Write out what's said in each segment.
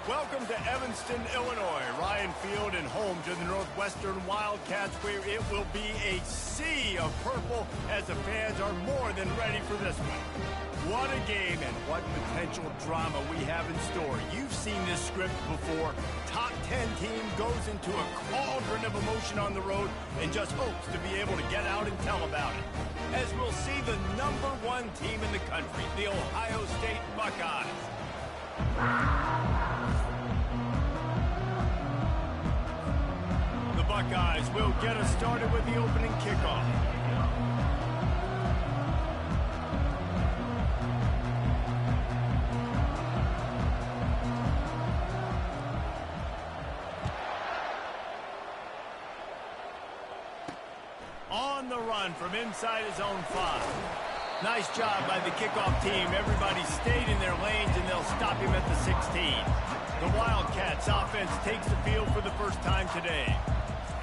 Welcome to Evanston, Illinois, Ryan Field, and home to the Northwestern Wildcats, where it will be a sea of purple as the fans are more than ready for this one. What a game and what potential drama we have in store. You've seen this script before. Top 10 team goes into a cauldron of emotion on the road and just hopes to be able to get out and tell about it. As we'll see the #1 team in the country, the Ohio State Buckeyes. The Buckeyes will get us started with the opening kickoff. On the run from inside his own 5. Nice job by the kickoff team. Everybody stayed in their lanes, and they'll stop him at the 16. The Wildcats offense takes the field for the first time today.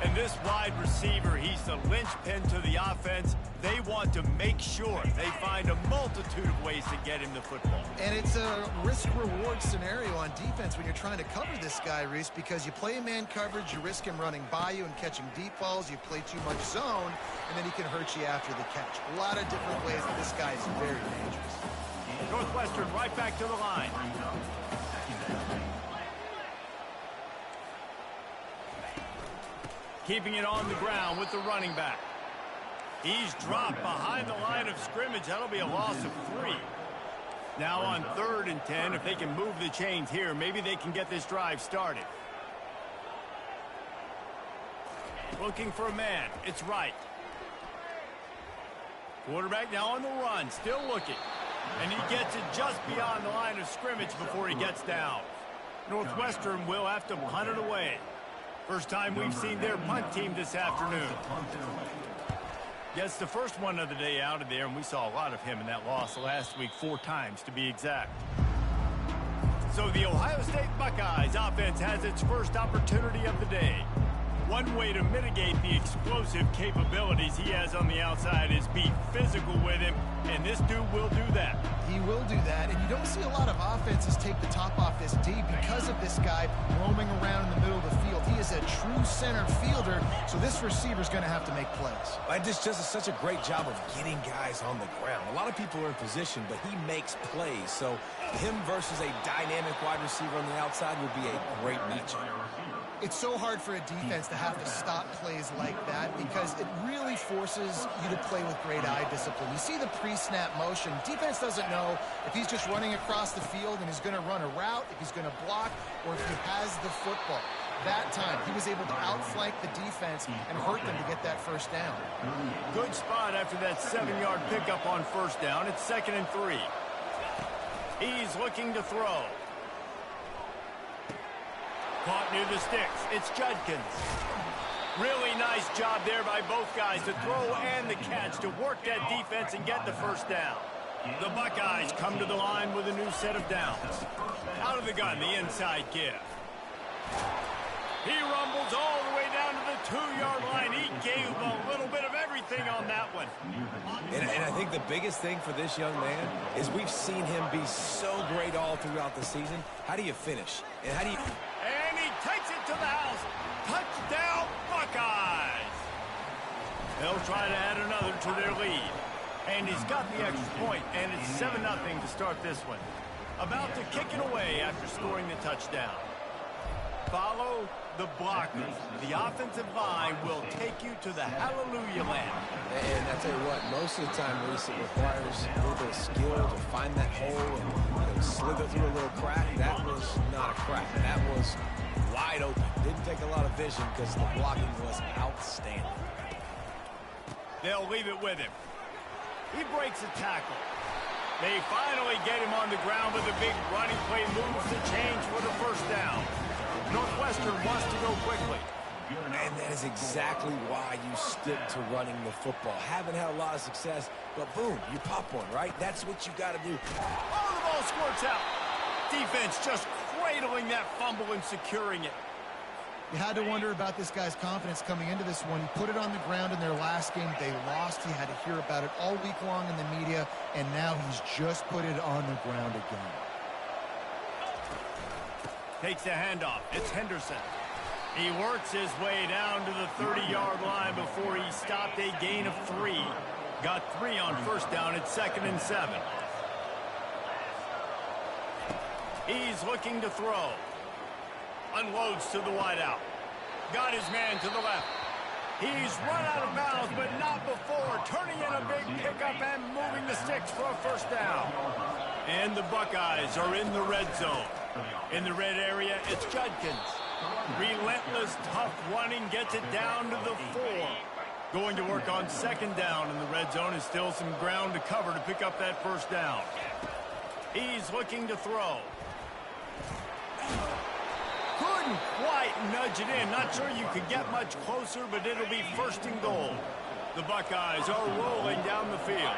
And this wide receiver, he's the linchpin to the offense. They want to make sure they find a multitude of ways to get him the football. And it's a risk-reward scenario on defense when you're trying to cover this guy, Reese, because you play man coverage, you risk him running by you and catching deep balls, you play too much zone, and then he can hurt you after the catch. A lot of different ways that this guy is very dangerous. Northwestern right back to the line. Keeping it on the ground with the running back. He's dropped behind the line of scrimmage. That'll be a loss of 3. Now on 3rd and 10, if they can move the chains here, maybe they can get this drive started. Looking for a man. It's right. Quarterback now on the run, still looking. And he gets it just beyond the line of scrimmage before he gets down. Northwestern will have to punt it away. First time we've seen their punt team this afternoon. Gets the first one of the day out of there, and we saw a lot of him in that loss last week, 4 times to be exact. So the Ohio State Buckeyes offense has its first opportunity of the day. One way to mitigate the explosive capabilities he has on the outside is be physical with him, and this dude will do that. He will do that, and you don't see a lot of offenses take the top off this D because of this guy roaming around in the middle of the field. He is a true center fielder, so this receiver's going to have to make plays. And just does such a great job of getting guys on the ground. A lot of people are in position, but he makes plays, so him versus a dynamic wide receiver on the outside would be a great matchup. It's so hard for a defense to have to stop plays like that because it really forces you to play with great eye discipline. You see the pre-snap motion. Defense doesn't know if he's just running across the field and he's going to run a route, if he's going to block, or if he has the football. That time, he was able to outflank the defense and hurt them to get that first down. Good spot after that 7-yard pickup on first down. It's 2nd and 3. He's looking to throw. Caught near the sticks. It's Judkins. Really nice job there by both guys to throw and the catch to work that defense and get the first down. The Buckeyes come to the line with a new set of downs. Out of the gun, the inside give. He rumbles all the way down to the 2-yard line. He gave a little bit of everything on that one. And I think the biggest thing for this young man is we've seen him be so great all throughout the season. How do you finish? And how do you... And he takes it to the house. Touchdown, Buckeyes. They'll try to add another to their lead. And he's got the extra point, and it's 7-0 to start this one. About to kick it away after scoring the touchdown. Follow the blockers. The offensive line will take you to the hallelujah land. And I tell you what, most of the time, Reese, it requires a little bit of skill to find that hole and slither through a little crack. That was not a crack. That was wide open. Didn't take a lot of vision because the blocking was outstanding. They'll leave it with him. He breaks a tackle. They finally get him on the ground with a big running play, moves the chains for the first down. Northwestern wants to go quickly. And that is exactly why you stick to running the football. Haven't had a lot of success, but boom, you pop one, right? That's what you got to do. Oh, the ball squirts out. Defense just cradling that fumble and securing it. You had to wonder about this guy's confidence coming into this one. He put it on the ground in their last game. They lost. He had to hear about it all week long in the media, and now he's just put it on the ground again. Takes the handoff. It's Henderson. He works his way down to the 30-yard line before he stopped a gain of 3. Got 3 on first down at 2nd and 7. He's looking to throw. Unloads to the wideout. Got his man to the left. He's run out of bounds, but not before turning in a big pickup and moving the sticks for a first down. And the Buckeyes are in the red zone. In the red area, it's Judkins. Relentless, tough running gets it down to the 4. Going to work on 2nd down in the red zone is still some ground to cover to pick up that first down. He's looking to throw. Couldn't quite nudge it in. Not sure you could get much closer, but it'll be 1st and goal. The Buckeyes are rolling down the field.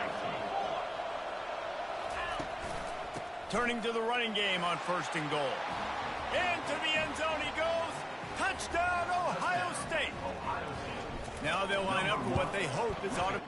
Turning to the running game on 1st and goal. Into the end zone he goes. Touchdown, Ohio State. Now they'll line up for what they hope is automatic.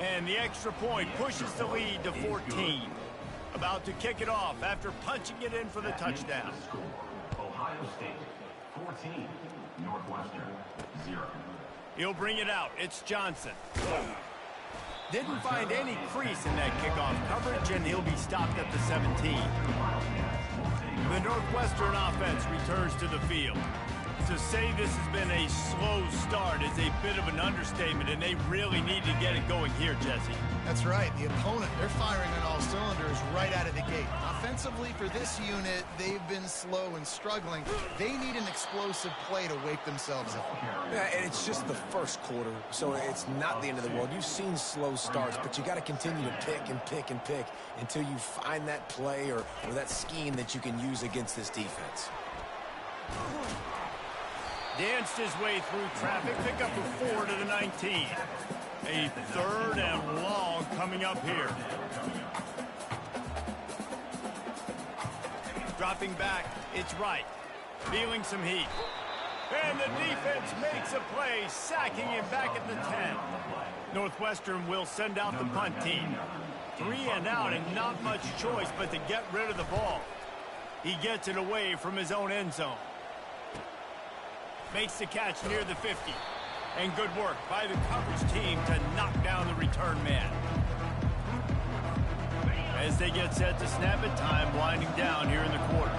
And the extra point pushes the lead to 14. About to kick it off after punching it in for the touchdown. Ohio State 14, Northwestern 0. He'll bring it out. It's Johnson. Didn't find any crease in that kickoff coverage, and he'll be stopped at the 17. The Northwestern offense returns to the field. To say this has been a slow start is a bit of an understatement, and they really need to get it going here, Jesse. That's right. The opponent, they're firing on all cylinders right out of the gate. Offensively, for this unit, they've been slow and struggling. They need an explosive play to wake themselves up. Yeah, and it's just the first quarter, so it's not the end of the world. You've seen slow starts, but you got to continue to pick and pick and pick until you find that play or that scheme that you can use against this defense. Danced his way through traffic, pick up a 4 to the 19. A 3rd and long coming up here. Dropping back, it's Wright. Feeling some heat. And the defense makes a play, sacking him back at the 10. Northwestern will send out the punt team. 3 and out and not much choice but to get rid of the ball. He gets it away from his own end zone. Makes the catch near the 50. And good work by the coverage team to knock down the return man. As they get set to snap it, time winding down here in the quarter.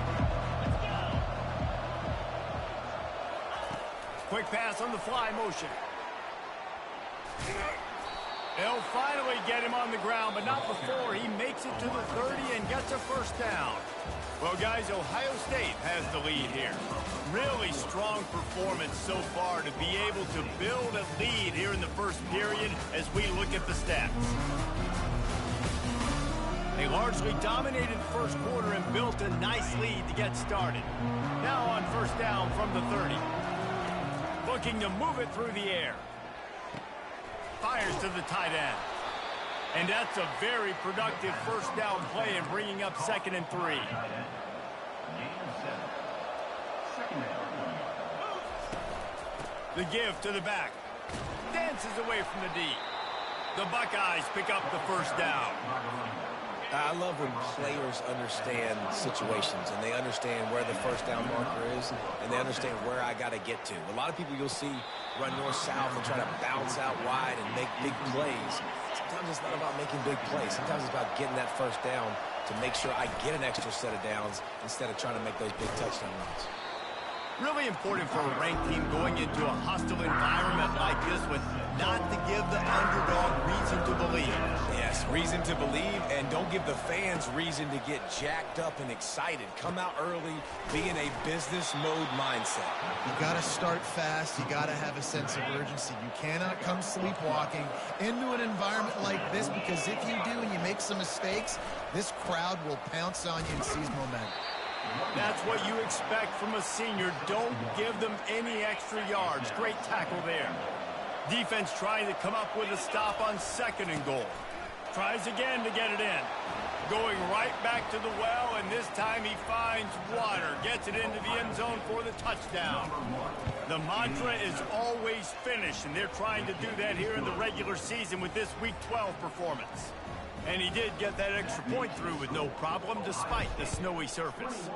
Quick pass on the fly motion. They'll finally get him on the ground, but not before he makes it to the 30 and gets a first down. Well, guys, Ohio State has the lead here. Really strong performance so far to be able to build a lead here in the first period as we look at the stats. They largely dominated the first quarter and built a nice lead to get started. Now on first down from the 30. Looking to move it through the air. Fires to the tight end. And that's a very productive first down play in bringing up 2nd and 3. The give to the back. Dances away from the D. The Buckeyes pick up the first down. I love when players understand situations and they understand where the first down marker is and they understand where I got to get to. A lot of people you'll see run north-south and try to bounce out wide and make big plays. Sometimes it's not about making big plays. Sometimes it's about getting that first down to make sure I get an extra set of downs instead of trying to make those big touchdown runs. Really important for a ranked team going into a hostile environment like this one not to give the underdog reason to believe. Yes, reason to believe, and don't give the fans reason to get jacked up and excited. Come out early, be in a business mode mindset. You got to start fast. You got to have a sense of urgency. You cannot come sleepwalking into an environment like this, because if you do and you make some mistakes, this crowd will pounce on you and seize momentum. That's what you expect from a senior. Don't give them any extra yards. Great tackle there. Defense trying to come up with a stop on 2nd and goal. Tries again to get it in. Going right back to the well, and this time he finds water. Gets it into the end zone for the touchdown. The mantra is always finish, and they're trying to do that here in the regular season with this Week 12 performance. And he did get that extra point through with no problem, despite the snowy surface.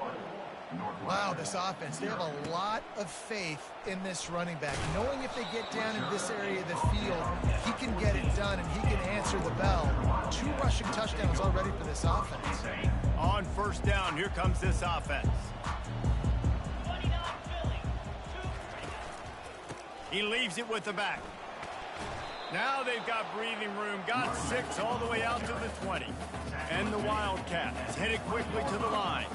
Wow, this offense, they have a lot of faith in this running back. Knowing if they get down in this area of the field, he can get it done and he can answer the bell. 2 rushing touchdowns already for this offense. On 1st down, here comes this offense. He leaves it with the back. Now they've got breathing room. Got 6 all the way out to the 20. And the Wildcats headed quickly to the line.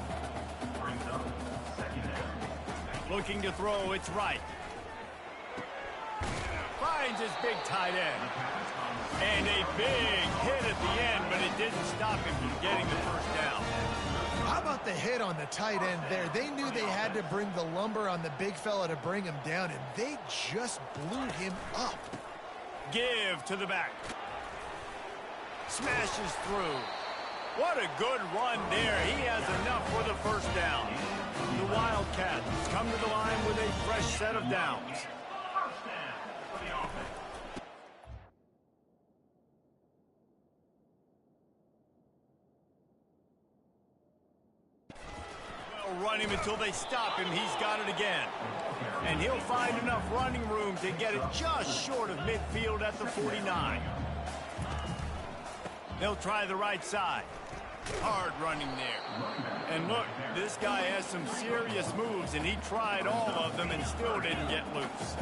Looking to throw, it's right. Finds his big tight end. And a big hit at the end, but it didn't stop him from getting the 1st down. How about the hit on the tight end there? They knew they had to bring the lumber on the big fella to bring him down, and they just blew him up. Give to the back. Smashes through. What a good run there. He has enough for the 1st down. The Wildcats come to the line with a fresh set of downs. Well, run him until they stop him. He's got it again. And he'll find enough running room to get it just short of midfield at the 49. They'll try the right side. Hard running there. And look, this guy has some serious moves, and he tried all of them and still didn't get loose.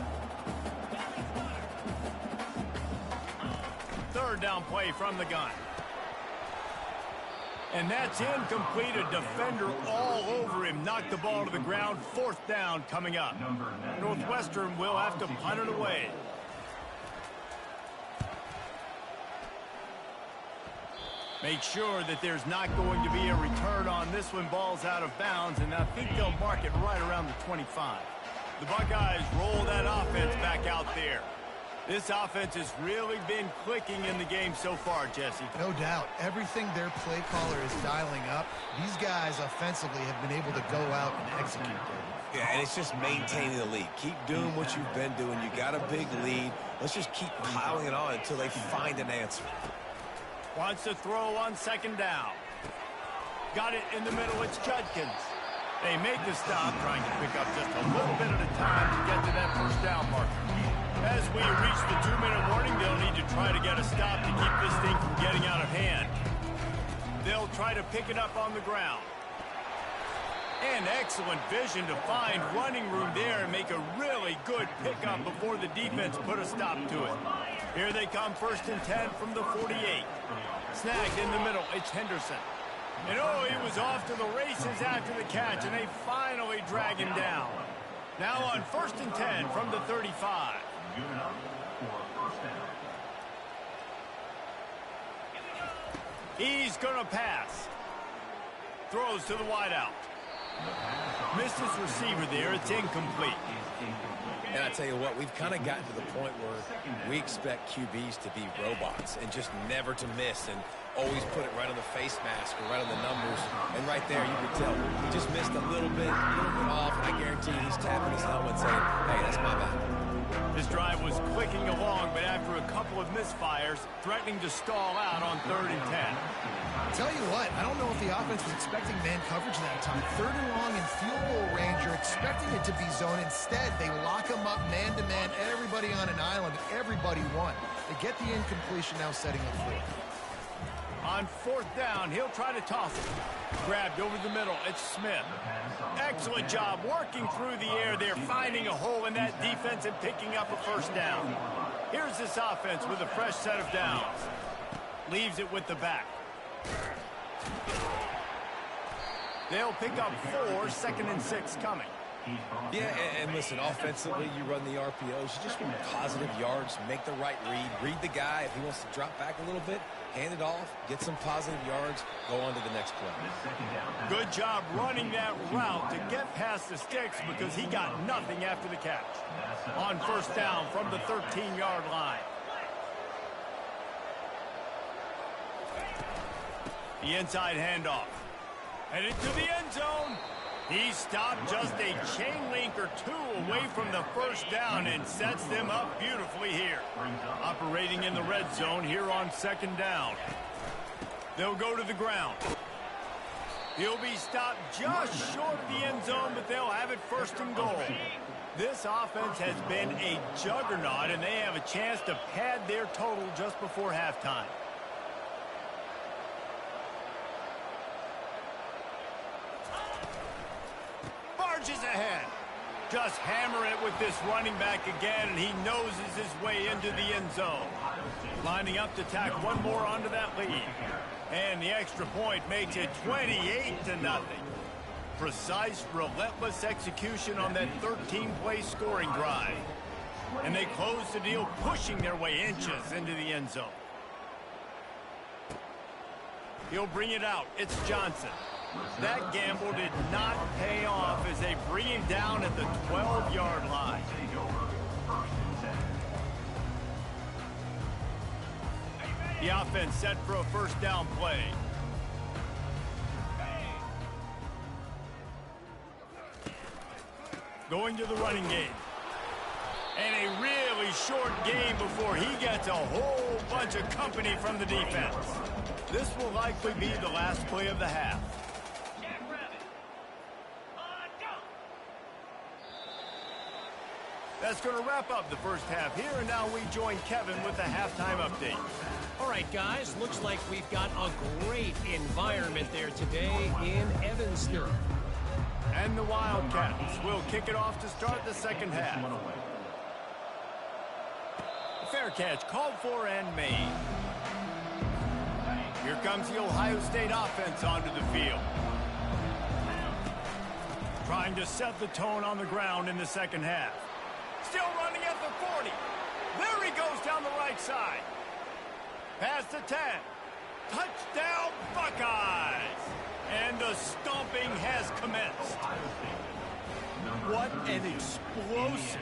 3rd down play from the gun. And that's incomplete. A defender all over him. Knocked the ball to the ground. 4th down coming up. Northwestern will have to punt it away. Make sure that there's not going to be a return on this one. Ball's out of bounds, and I think they'll mark it right around the 25. The Buckeyes roll that offense back out there. This offense has really been clicking in the game so far, Jesse. No doubt. Everything their play caller is dialing up, these guys offensively have been able to go out and execute. Yeah, and it's just maintaining the lead. Keep doing what you've been doing. You got a big lead. Let's just keep piling it on until they find an answer. Wants to throw on 2nd down. Got it in the middle. It's Judkins. They make the stop, trying to pick up just a little bit at a time to get to that 1st down marker. As we reach the 2-minute warning, they'll need to try to get a stop to keep this thing from getting out of hand. They'll try to pick it up on the ground. And excellent vision to find running room there and make a really good pickup before the defense put a stop to it. Here they come, 1st and 10 from the 48. Snagged in the middle, it's Henderson. And oh, he was off to the races after the catch, and they finally drag him down. Now on 1st and 10 from the 35. He's going to pass. Throws to the wideout. Missed his receiver there. It's incomplete. And I tell you what, we've kind of gotten to the point where we expect QBs to be robots and just never to miss and always put it right on the face mask or right on the numbers. And right there, you can tell he just missed a little bit off, and I guarantee you he's tapping his helmet saying, hey, that's my bad. His drive was clicking along, but after a couple of misfires, threatening to stall out on 3rd and 10. Tell you but I don't know if the offense was expecting man coverage that time. 3rd and long in field goal range, you're expecting it to be zone. Instead, they lock them up man-to-man, everybody on an island, everybody won. They get the incompletion, now setting up 4th. On 4th down, he'll try to toss it. Grabbed over the middle, it's Smith. Excellent job working through the air there, finding a hole in that defense and picking up a 1st down. Here's this offense with a fresh set of downs. Leaves it with the back. They'll pick up 4, 2nd and 6 coming. Yeah, and listen, offensively, you run the RPOs. You just want positive yards, make the right read the guy. If he wants to drop back a little bit, hand it off, get some positive yards, go on to the next play. Good job running that route to get past the sticks because he got nothing after the catch. On 1st down from the 13-yard line. The inside handoff. Headed to the end zone. He stopped just a chain link or 2 away from the 1st down and sets them up beautifully here. Operating in the red zone here on 2nd down. They'll go to the ground. He'll be stopped just short of the end zone, but they'll have it 1st and goal. This offense has been a juggernaut, and they have a chance to pad their total just before halftime. Barges ahead. Just hammer it with this running back again, and he noses his way into the end zone. Lining up to tack one more onto that lead. And the extra point makes it 28-0. Precise, relentless execution on that 13-play scoring drive. And they close the deal, pushing their way inches into the end zone. He'll bring it out. It's Johnson. That gamble did not pay off as they bring him down at the 12-yard line. The offense set for a 1st down play. Going to the running game. And a really short game before he gets a whole bunch of company from the defense. This will likely be the last play of the half. That's going to wrap up the 1st half here, and now we join Kevin with the halftime update. All right, guys, looks like we've got a great environment there today in Evanston. And the Wildcats will kick it off to start the 2nd half. Fair catch called for and made. Here comes the Ohio State offense onto the field. Trying to set the tone on the ground in the 2nd half. Still running at the 40. There he goes down the right side. Past the 10. Touchdown, Buckeyes! And the stomping has commenced. What an explosive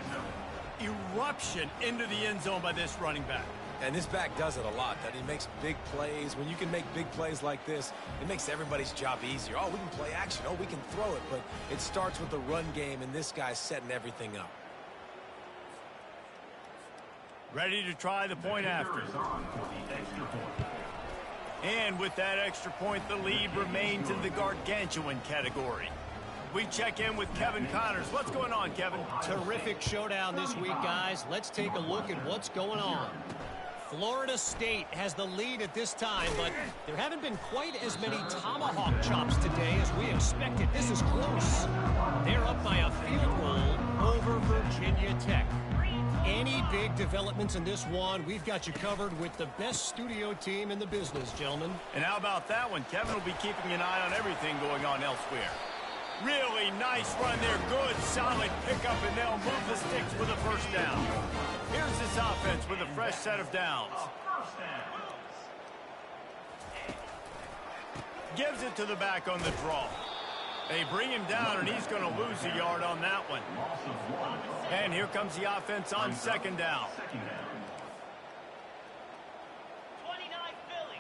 eruption into the end zone by this running back. And this back does it a lot. That he makes big plays. When you can make big plays like this, it makes everybody's job easier. Oh, we can play action. Oh, we can throw it. But it starts with the run game, and this guy's setting everything up. Ready to try the point after. And with that extra point, the lead remains in the gargantuan category. We check in with Kevin Connors. What's going on, Kevin? Terrific showdown this week, guys. Let's take a look at what's going on. Florida State has the lead at this time, but there haven't been quite as many tomahawk chops today as we expected. This is close. They're up by a field goal over Virginia Tech. Any big developments in this one, we've got you covered with the best studio team in the business, gentlemen. And how about that one? Kevin will be keeping an eye on everything going on elsewhere. Really nice run there. Good, solid pickup, and they'll move the sticks with a 1st down. Here's this offense with a fresh set of downs. Gives it to the back on the draw. They bring him down, and he's going to lose a yard on that one. And here comes the offense on 2nd down.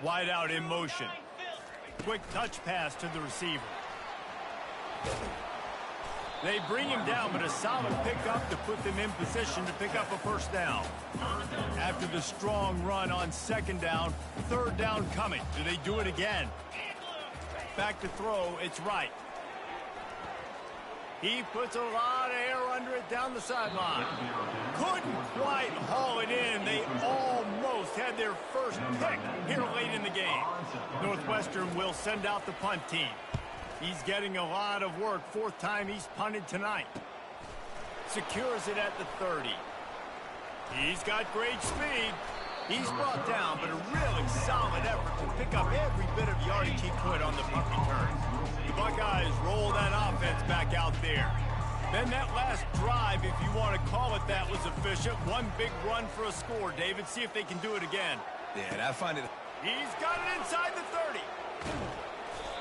Wide out in motion. Quick touch pass to the receiver. They bring him down, but a solid pickup to put them in position to pick up a 1st down. After the strong run on 2nd down, 3rd down coming. Do they do it again? Back to throw, it's right. He puts a lot of air under it down the sideline. Couldn't quite haul it in. They almost had their first pick here late in the game. Northwestern will send out the punt team. He's getting a lot of work. Fourth time he's punted tonight. Secures it at the 30. He's got great speed. He's brought down, but a really solid effort to pick up every bit of yardage he could on the punt return. The Buckeyes roll that offense back out there. Then that last drive, if you want to call it that, was efficient. One big run for a score, David. See if they can do it again. Yeah, I find it. He's got it inside the 30.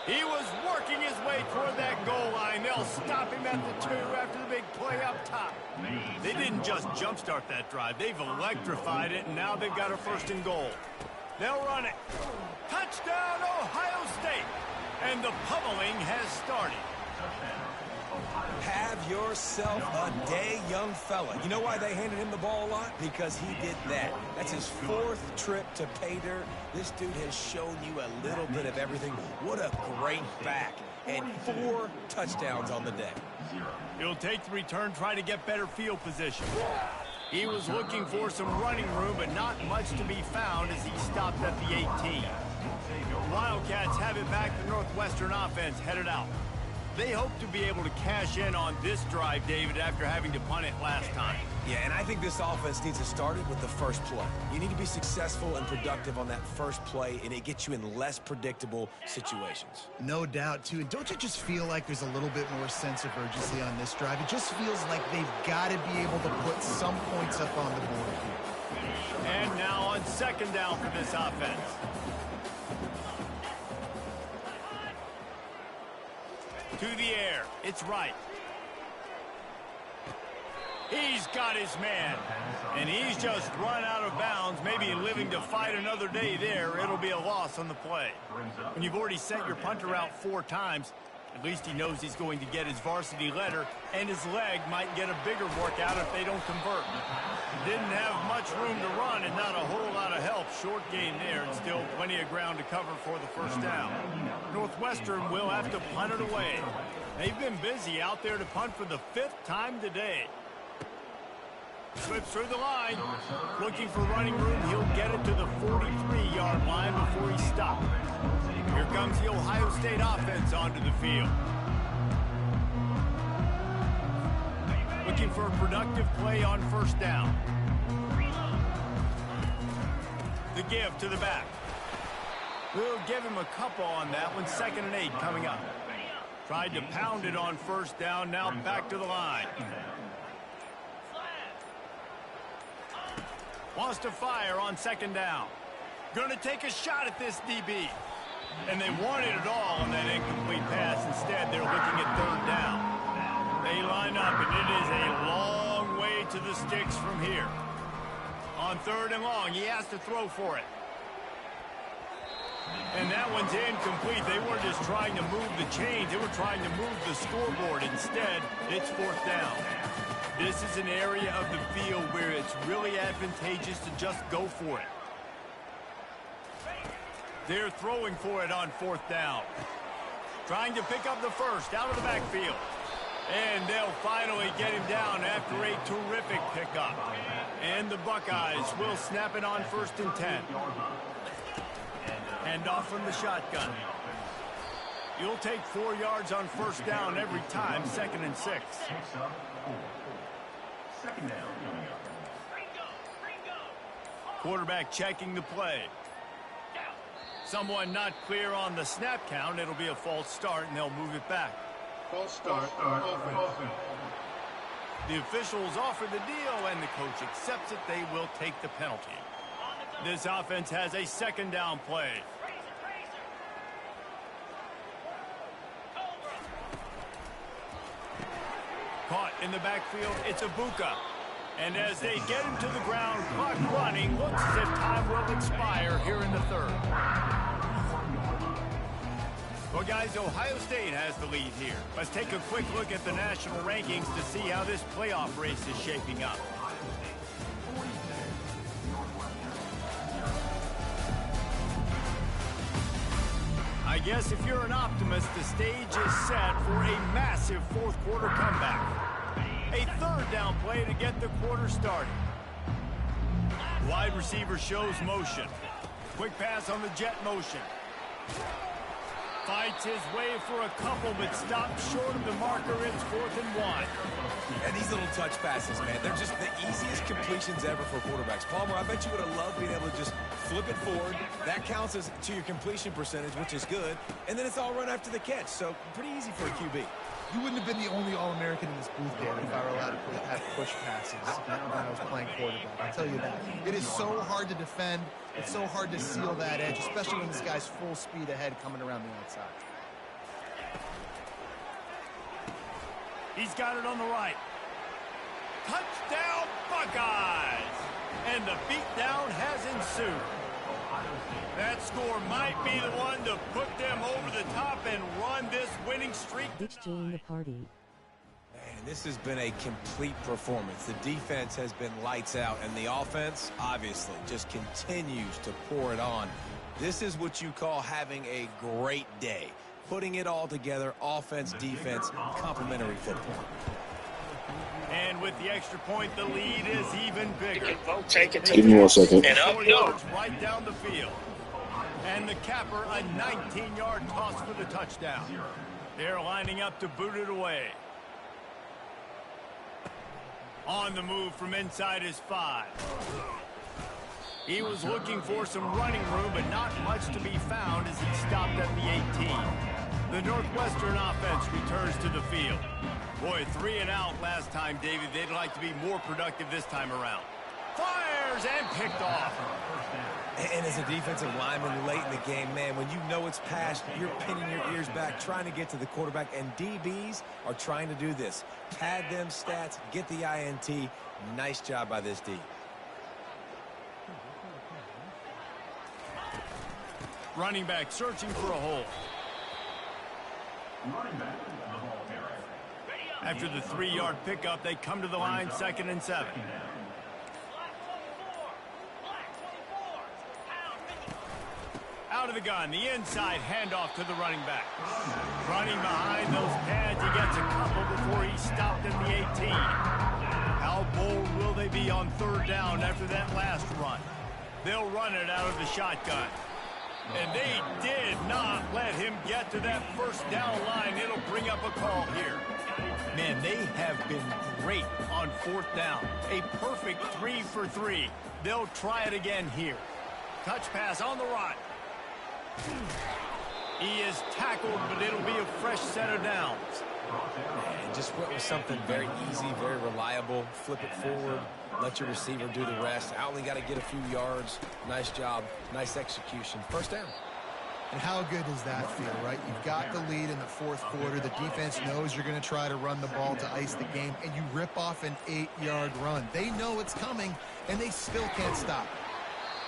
He was working his way toward that goal line. They'll stop him at the 2 after the big play up top. They didn't just jumpstart that drive. They've electrified it, and now they've got a 1st and goal. They'll run it. Touchdown, Ohio State. And the pummeling has started. Have yourself a day, young fella. You know why they handed him the ball a lot? Because he did that. That's his 4th trip to pay dirt. This dude has shown you a little bit of everything. What a great back. And 4 touchdowns on the day. He'll take the return, try to get better field position. He was looking for some running room, but not much to be found as he stopped at the 18. The Wildcats have it back. The Northwestern offense headed out. They hope to be able to cash in on this drive, David, after having to punt it last time. Yeah, and I think this offense needs to start it with the first play. You need to be successful and productive on that first play, and it gets you in less predictable situations. No doubt, too. And don't you just feel like there's a little bit more sense of urgency on this drive? It just feels like they've got to be able to put some points up on the board here. And now on 2nd down for this offense. To the air. It's right. He's got his man. And he's just run out of bounds, maybe living to fight another day there. It'll be a loss on the play. When you've already sent your punter out 4 times, at least he knows he's going to get his varsity letter, and his leg might get a bigger workout if they don't convert. Didn't have much room to run and not a whole lot of help. Short game there and still plenty of ground to cover for the 1st down. Northwestern will have to punt it away. They've been busy out there to punt for the 5th time today. Slips through the line. Looking for running room. He'll get it to the 43-yard line before he stops. Here comes the Ohio State offense onto the field. Looking for a productive play on 1st down. The give to the back. We'll give him a couple on that one. 2nd and 8 coming up. Tried to pound it on 1st down. Now back to the line. Wants to fire on 2nd down. Going to take a shot at this DB. And they wanted it all on that incomplete pass. Instead, they're looking at 3rd down. They line up, and it is a long way to the sticks from here. On 3rd and long, he has to throw for it. And that one's incomplete. They weren't just trying to move the chains. They were trying to move the scoreboard. Instead, it's 4th down. This is an area of the field where it's really advantageous to just go for it. They're throwing for it on 4th down. Trying to pick up the 1st out of the backfield. And they'll finally get him down after a terrific pickup. And the Buckeyes will snap it on 1st and 10. Hand off from the shotgun. You'll take 4 yards on 1st down every time, 2nd and 6. Quarterback checking the play. Someone not clear on the snap count. It'll be a false start, and they'll move it back. False start. Offense. The officials offer the deal, and the coach accepts it. They will take the penalty. This offense has a 2nd down play. Caught in the backfield, it's Ibuka. And as they get him to the ground, clock running, looks as if time will expire here in the 3rd. Well, guys, Ohio State has the lead here. Let's take a quick look at the national rankings to see how this playoff race is shaping up. I guess if you're an optimist, the stage is set for a massive fourth quarter comeback. A third down play to get the quarter started. Wide receiver shows motion. Quick pass on the jet motion. Fights his way for a couple, but stops short of the marker. It's 4th and 1. And these little touch passes, man, they're just the easiest completions ever for quarterbacks. Palmer, I bet you would have loved being able to just flip it forward. That counts as to your completion percentage, which is good. And then it's all run after the catch. So pretty easy for a QB. You wouldn't have been the only All-American in this booth, David, if I were allowed to have push passes when I was playing quarterback. I'll tell you that. It is so hard to defend. It's so hard to seal that edge, especially when this guy's full speed ahead coming around the outside. He's got it on the right. Touchdown, Buckeyes! And the beatdown has ensued. That score might be the one to put them over the top and run this winning streak. Join the party. Man, this has been a complete performance. The defense has been lights out, and the offense, obviously, just continues to pour it on. This is what you call having a great day. Putting it all together, offense, defense, complementary football. And with the extra point, the lead is even bigger. Give me 1 second. And up, no. Right down the field. And the capper, a 19-yard toss for the touchdown. They're lining up to boot it away. On the move from inside his 5. He was looking for some running room, but not much to be found as he stopped at the 18. The Northwestern offense returns to the field. Boy, 3 and out last time, David. They'd like to be more productive this time around. Fires and picked off. And as a defensive lineman late in the game, man, when you know it's past, you're pinning your ears back, trying to get to the quarterback, and DBs are trying to do this. Pad them stats, get the INT. Nice job by this D. Running back searching for a hole. After the 3-yard pickup, they come to the line, 2nd and 7. Out of the gun, the inside handoff to the running back. Running behind those pads, he gets a couple before he stopped at the 18. How bold will they be on 3rd down after that last run? They'll run it out of the shotgun. And they did not let him get to that 1st down line. It'll bring up a call here. Man, they have been great on 4th down. A perfect 3 for 3. They'll try it again here. Touch pass on the right. He is tackled, but it'll be a fresh set of downs. And just went with something very easy, very reliable. Flip it forward, let your receiver do the rest. I only got to get a few yards. Nice job, nice execution. 1st down. And how good does that feel, right? You've got the lead in the 4th quarter. The defense knows you're going to try to run the ball to ice the game, and you rip off an 8-yard run. They know it's coming, and they still can't stop.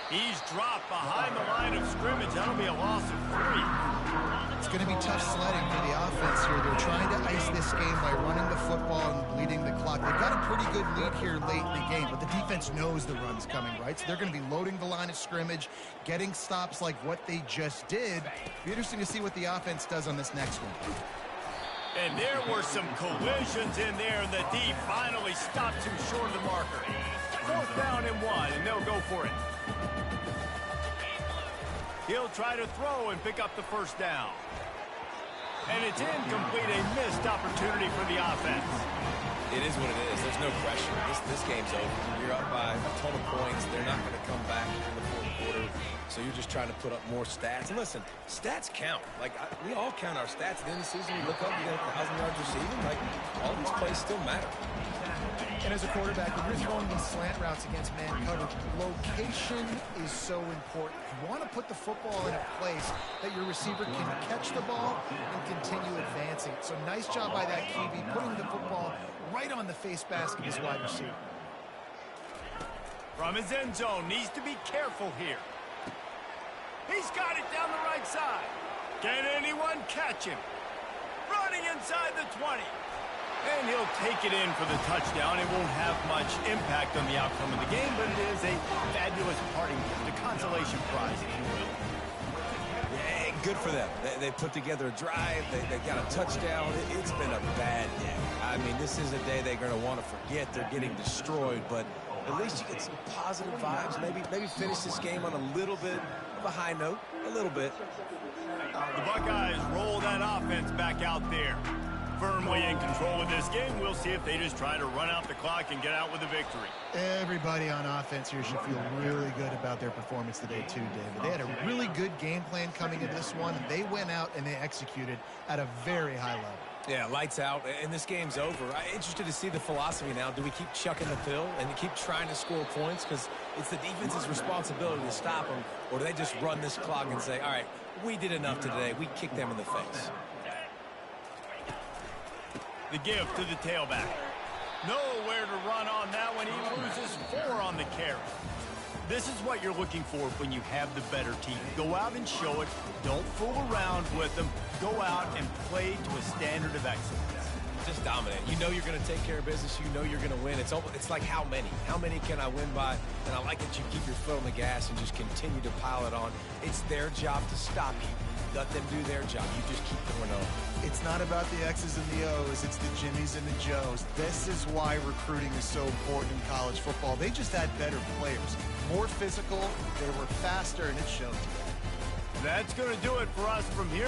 He's dropped behind the line of scrimmage. That'll be a loss of 3. It's going to be tough sledding for the offense here. They're trying to ice this game by running the football and bleeding the clock. They've got a pretty good lead here late in the game, but the defense knows the run's coming, right? So they're going to be loading the line of scrimmage, getting stops like what they just did. Be interesting to see what the offense does on this next one. And there were some collisions in there, and the D finally stops him short of the marker. 4th down and 1, and they'll go for it. He'll try to throw and pick up the 1st down. And it's incomplete, a missed opportunity for the offense. It is what it is. There's no question. This game's over. You're up by a ton of points. They're not going to come back in the 4th quarter. So you're just trying to put up more stats. And listen, stats count. Like, we all count our stats. At the end of the season, we look up, you got 1,000 yards receiving. Like, all these plays still matter. And as a quarterback, when you're throwing these slant routes against man coverage, location is so important. You want to put the football in a place that your receiver can catch the ball and continue advancing. So nice job by that QB, putting the football right on the face mask of his wide receiver. From his end zone, needs to be careful here. He's got it down the right side. Can anyone catch him? Running inside the 20. And he'll take it in for the touchdown. It won't have much impact on the outcome of the game, but it is a fabulous parting gift, a consolation prize, if you will. Yeah, good for them. They put together a drive. They got a touchdown. It's been a bad day. I mean, this is a day they're going to want to forget. They're getting destroyed, but at least you get some positive vibes. Maybe finish this game on a little bit of a high note, a little bit. The Buckeyes roll that offense back out there. Firmly in control of this game. We'll see if they just try to run out the clock and get out with a victory. Everybody on offense here should feel really good about their performance today too, David. They had a really good game plan coming into this one. They went out and they executed at a very high level. Yeah, lights out, and this game's over. I'm interested to see the philosophy now. Do we keep chucking the pill and keep trying to score points because it's the defense's responsibility to stop them, or do they just run this clock and say, all right, we did enough today. We kicked them in the face. The give to the tailback. Nowhere to run on that one. He loses 4 on the carry. This is what you're looking for when you have the better team. Go out and show it. Don't fool around with them. Go out and play to a standard of excellence. Just dominate. You know you're going to take care of business. You know you're going to win. It's like how many? How many can I win by? And I like that you keep your foot on the gas and just continue to pile it on. It's their job to stop you. Let them do their job. You just keep going on. It's not about the X's and the O's. It's the Jimmies and the Joes. This is why recruiting is so important in college football. They just had better players. More physical. They were faster, and it showed today. That's going to do it for us from here.